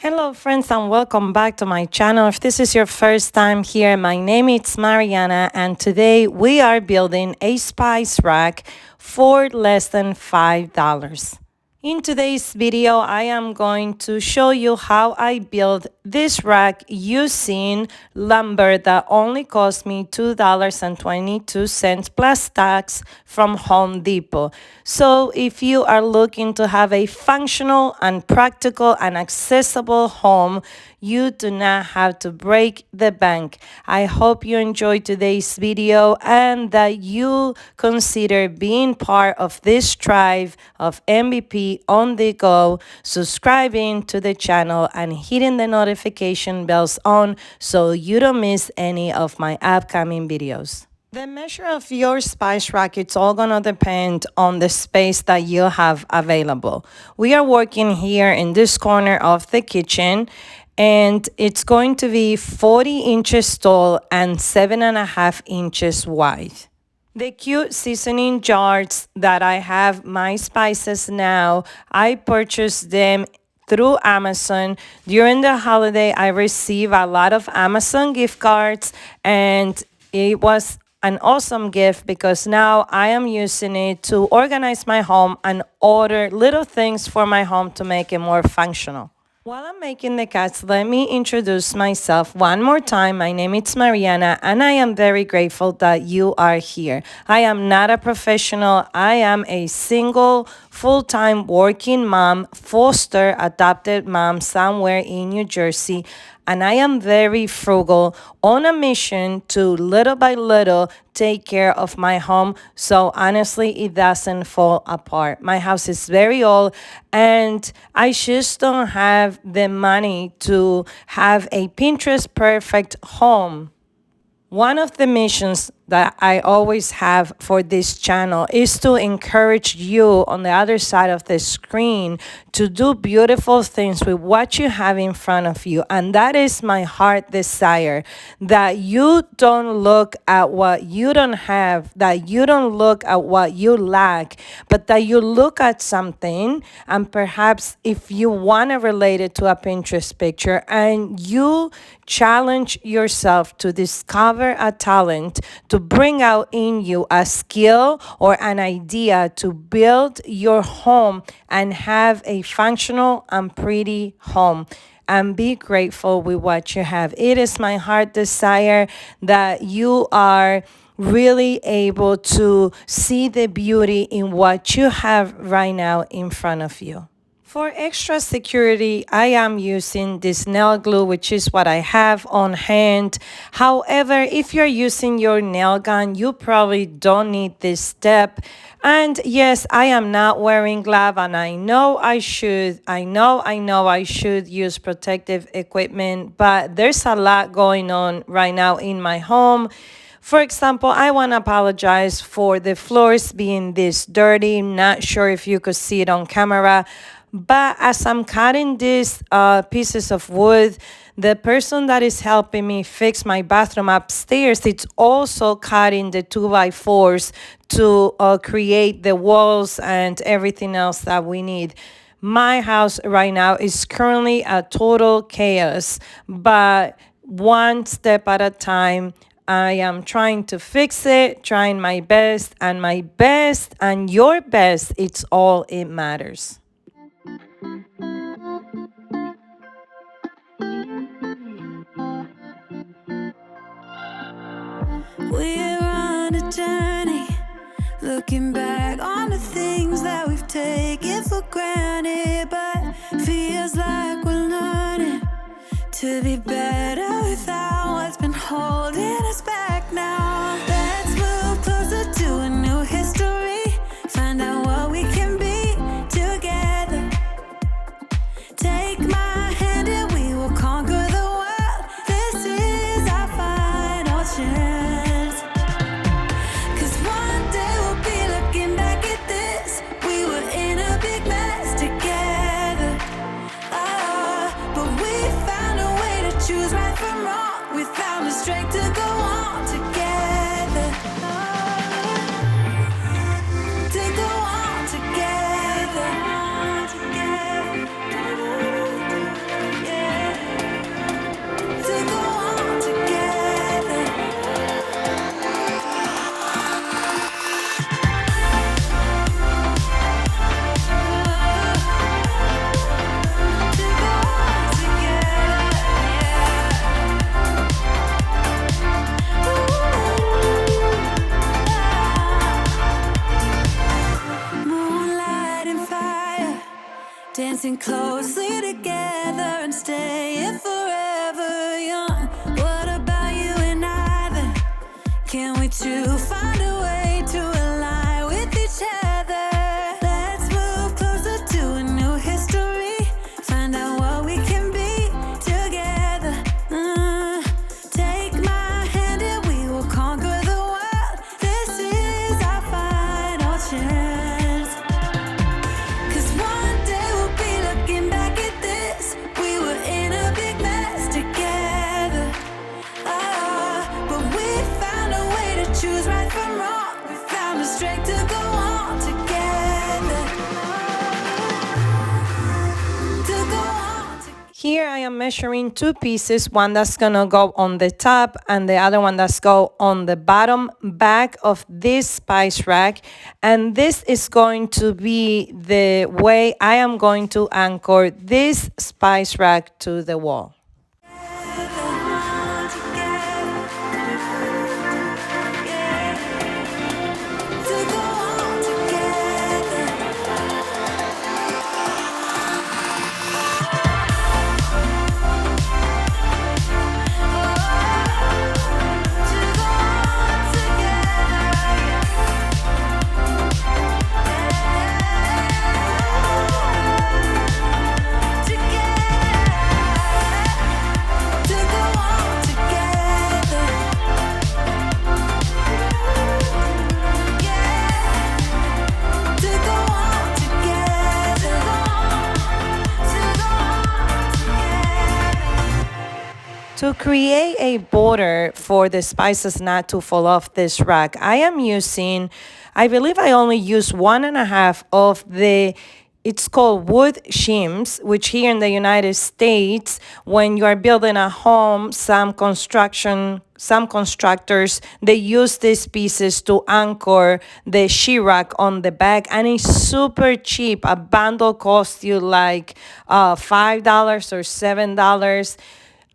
Hello friends and welcome back to my channel. If this is your first time here, my name is Mariana and today we are building a spice rack for less than $5. In today's video, I am going to show you how I built this rack using lumber that only cost me $2.22 plus tax from Home Depot. So if you are looking to have a functional and practical and accessible home, you do not have to break the bank. I hope you enjoyed today's video and that you consider being part of this tribe of MVP on the go, subscribing to the channel and hitting the notification bells on so you don't miss any of my upcoming videos. The measure of your spice rack, it's all gonna depend on the space that you have available. We are working here in this corner of the kitchen and it's going to be 40 inches tall and 7.5 inches wide. The cute seasoning jars that I have my spices now, I purchased them through Amazon. During the holiday, I received a lot of Amazon gift cards and it was an awesome gift because now I am using it to organize my home and order little things for my home to make it more functional. While I'm making the cuts, let me introduce myself one more time. My name is Mariana and I am very grateful that you are here. I am not a professional. I am a single, full-time working mom, foster adopted mom somewhere in New Jersey. And I am very frugal on a mission to little by little take care of my home so honestly it doesn't fall apart. My house is very old and I just don't have the money to have a Pinterest perfect home. One of the missions that I always have for this channel is to encourage you on the other side of the screen to do beautiful things with what you have in front of you. And that is my heart desire, that you don't look at what you don't have, that you don't look at what you lack, but that you look at something and perhaps if you want to relate it to a Pinterest picture and you challenge yourself to discover a talent, to bring out in you a skill or an idea to build your home and have a functional and pretty home. And be grateful with what you have. It is my heart desire that you are really able to see the beauty in what you have right now in front of you. For extra security, I am using this nail glue, which is what I have on hand. However, if you're using your nail gun, you probably don't need this step. And yes, I am not wearing gloves, and I know I should. I know I should use protective equipment, but there's a lot going on right now in my home. For example, I want to apologize for the floors being this dirty. Not sure if you could see it on camera. But as I'm cutting these pieces of wood, the person that is helping me fix my bathroom upstairs, it's also cutting the 2x4s to create the walls and everything else that we need. My house right now is currently a total chaos, but one step at a time. I am trying to fix it, trying my best and your best, it's all it matters. We're on a journey, looking back on the things that we've taken for granted, but feels like we're learning to be better without what's been holding us back now. Let's move closer to a new history, find out what we can be together. Take my hand and we will conquer the world. This is our final chance. 'Cause one day we'll be looking back at this. We were in a big mess together. But we found a way to choose right from wrong. We found the strength to go on. dancing closely together and staying forever young. What about you and I then? Can we two find a way to align with each other? Let's move closer to a new history. Find out what we can be together. Take my hand and we will conquer the world. This is our final chance. 'Cause one day we'll be looking back at this. We were in a big mess together. But we found a way to choose right from wrong. We found the strength to go on together. To go on together. Here I am measuring two pieces, one that's gonna go on the top and the other one that's go on the bottom back of this spice rack. And this is going to be the way I am going to anchor this spice rack to the wall. To create a border for the spices not to fall off this rack, I am using, I believe I only use 1.5 of it's called wood shims, which here in the United States, when you are building a home, some constructors, they use these pieces to anchor the sheetrock on the back, and it's super cheap. A bundle costs you like $5 or $7.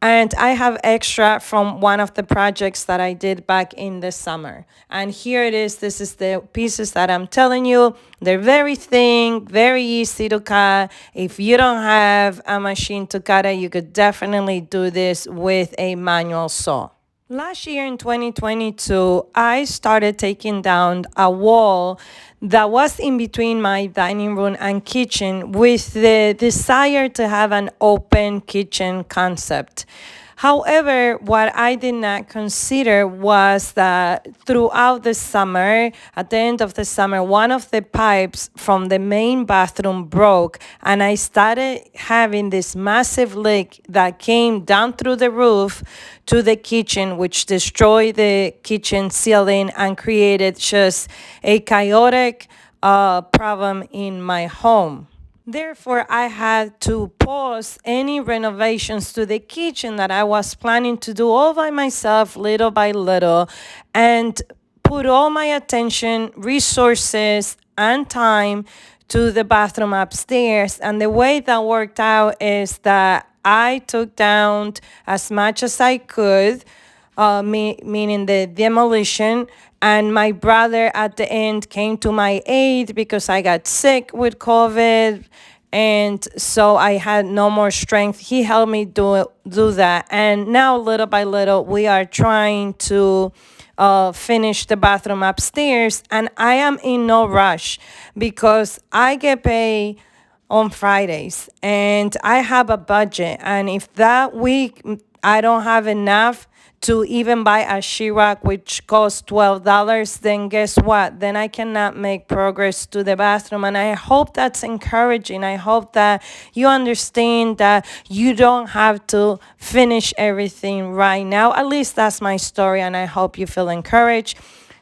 And I have extra from one of the projects that I did back in the summer. And here it is. This is the pieces that I'm telling you. They're very thin, very easy to cut. If you don't have a machine to cut it, you could definitely do this with a manual saw. Last year in 2022, I started taking down a wall that was in between my dining room and kitchen with the desire to have an open kitchen concept. However, what I did not consider was that throughout the summer, at the end of the summer, one of the pipes from the main bathroom broke, and I started having this massive leak that came down through the roof to the kitchen, which destroyed the kitchen ceiling and created just a chaotic problem in my home. Therefore, I had to pause any renovations to the kitchen that I was planning to do all by myself, little by little, and put all my attention, resources, and time to the bathroom upstairs. And the way that worked out is that I took down as much as I could, meaning the demolition. And my brother at the end came to my aid because I got sick with COVID. And so I had no more strength. He helped me do that. And now, little by little, we are trying to finish the bathroom upstairs. And I am in no rush because I get paid on Fridays and I have a budget. And if that week I don't have enough to even buy a sheetrock, which costs $12, then guess what? Then I cannot make progress to the bathroom. And I hope that's encouraging. I hope that you understand that you don't have to finish everything right now. At least that's my story, and I hope you feel encouraged.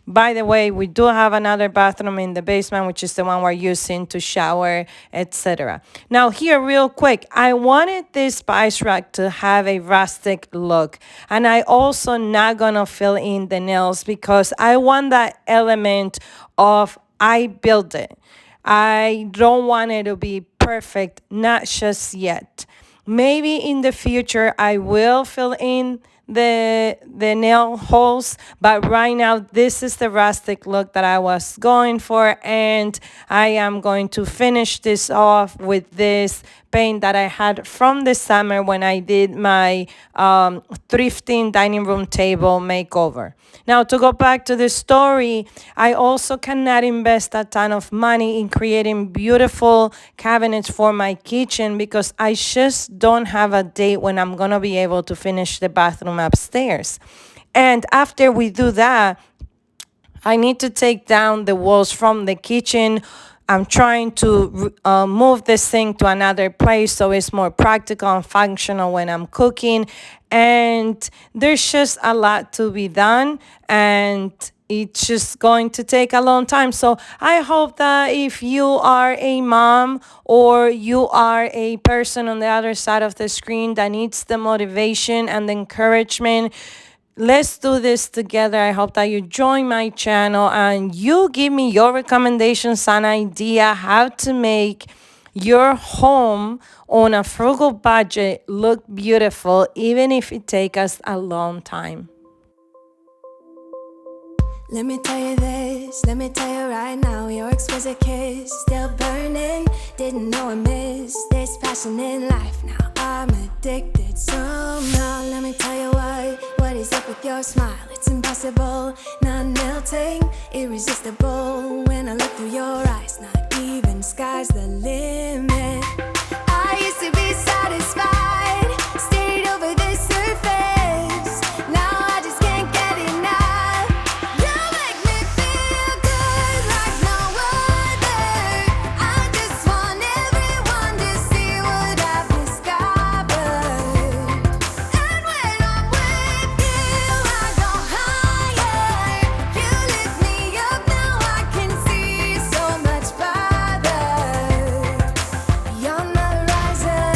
By the way, we do have another bathroom in the basement, which is the one we're using to shower, etc. Now here, real quick, I wanted this spice rack to have a rustic look. And I also not gonna fill in the nails because I want that element of I built it. I don't want it to be perfect, not just yet. Maybe in the future, I will fill in the nail holes, but right now this is the rustic look that I was going for, and I am going to finish this off with this paint that I had from the summer when I did my thrifting dining room table makeover. Now, to go back to the story, I also cannot invest a ton of money in creating beautiful cabinets for my kitchen because I just don't have a date when I'm gonna be able to finish the bathroom upstairs. And after we do that, I need to take down the walls from the kitchen. I'm trying to move this thing to another place so it's more practical and functional when I'm cooking. And there's just a lot to be done, and it's just going to take a long time. So I hope that if you are a mom or you are a person on the other side of the screen that needs the motivation and the encouragement, let's do this together. I hope that you join my channel and you give me your recommendations and idea how to make your home on a frugal budget look beautiful, even if it takes us a long time. Let me tell you this, let me tell you right now, your exquisite kiss still burning. Didn't know I missed this passion in life. Now I'm addicted somehow. Let me tell you what is up with your smile? It's impossible, not melting, irresistible. When I look through your eyes, not even sky's the limit. I used to be satisfied, stayed over the surface. Now I just can't get enough. You make me feel good like no other. I just want everyone to see what I've discovered. And when I'm with you, I go higher. You lift me up, now I can see so much farther. Beyond the horizon.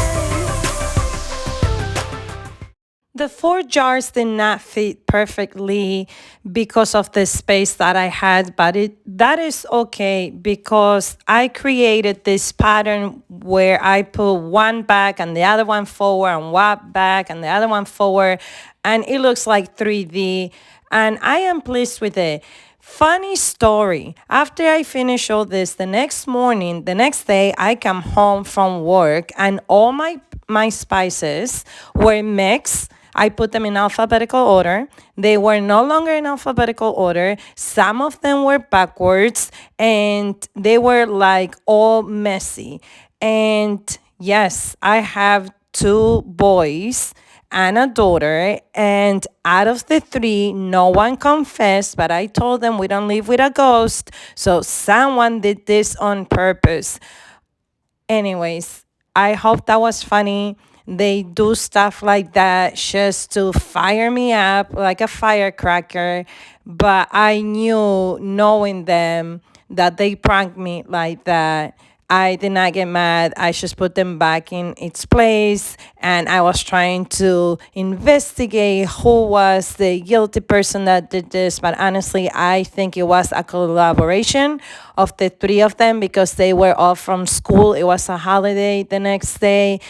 The 4 jars did not fit perfectly because of the space that I had, but that is okay because I created this pattern where I put one back and the other one forward and one back and the other one forward, and it looks like 3D, and I am pleased with it. Funny story. After I finish all this, the next day, I come home from work and all my spices were mixed. I put them in alphabetical order. They were no longer in alphabetical order. Some of them were backwards and they were like all messy. And yes, I have 2 boys and a daughter, and out of the 3, no one confessed, but I told them we don't live with a ghost, so someone did this on purpose. Anyways, I hope that was funny. They do stuff like that just to fire me up like a firecracker, but I knew, knowing them, that they pranked me like that. I did not get mad. I just put them back in its place, and I was trying to investigate who was the guilty person that did this. But honestly, I think it was a collaboration of the 3 of them because they were off from school. It was a holiday the next day.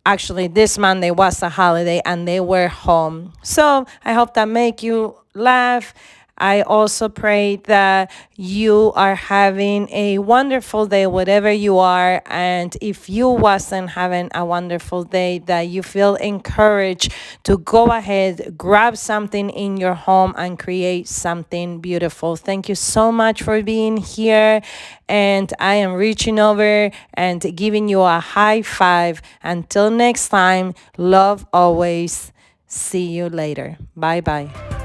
Actually, this Monday was a holiday and they were home. So I hope that make you laugh. I also pray that you are having a wonderful day, whatever you are. And if you wasn't having a wonderful day, that you feel encouraged to go ahead, grab something in your home and create something beautiful. Thank you so much for being here. And I am reaching over and giving you a high five. Until next time, love always. See you later. Bye-bye.